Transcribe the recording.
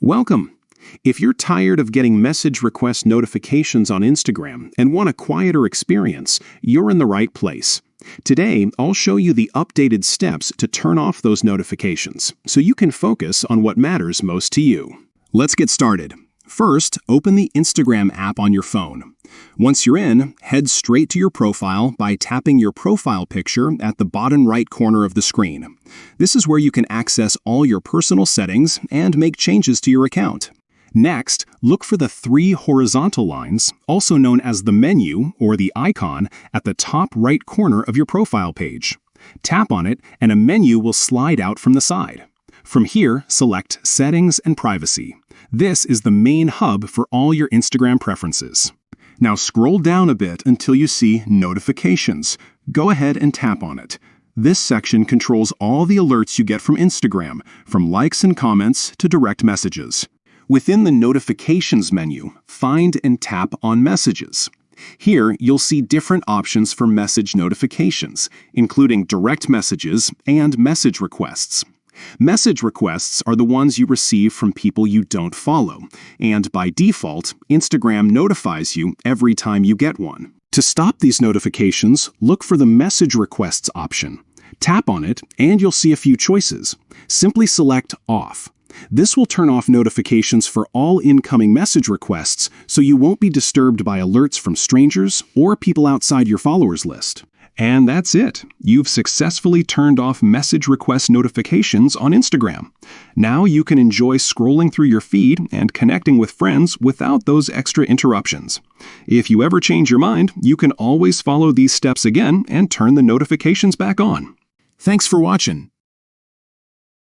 Welcome! If you're tired of getting message request notifications on Instagram and want a quieter experience, you're in the right place. Today, I'll show you the updated steps to turn off those notifications so you can focus on what matters most to you. Let's get started. First, open the Instagram app on your phone. Once you're in, head straight to your profile by tapping your profile picture at the bottom right corner of the screen. This is where you can access all your personal settings and make changes to your account. Next, look for the three horizontal lines, also known as the menu or the icon, at the top right corner of your profile page. Tap on it and a menu will slide out from the side. From here, select Settings and Privacy. This is the main hub for all your Instagram preferences. Now scroll down a bit until you see Notifications. Go ahead and tap on it. This section controls all the alerts you get from Instagram, from likes and comments to direct messages. Within the Notifications menu, find and tap on Messages. Here, you'll see different options for message notifications, including direct messages and message requests. Message requests are the ones you receive from people you don't follow, and by default, Instagram notifies you every time you get one. To stop these notifications, look for the Message Requests option. Tap on it, and you'll see a few choices. Simply select Off. This will turn off notifications for all incoming message requests, so you won't be disturbed by alerts from strangers or people outside your followers list. And that's it. You've successfully turned off message request notifications on Instagram. Now you can enjoy scrolling through your feed and connecting with friends without those extra interruptions. If you ever change your mind, you can always follow these steps again and turn the notifications back on. Thanks for watching.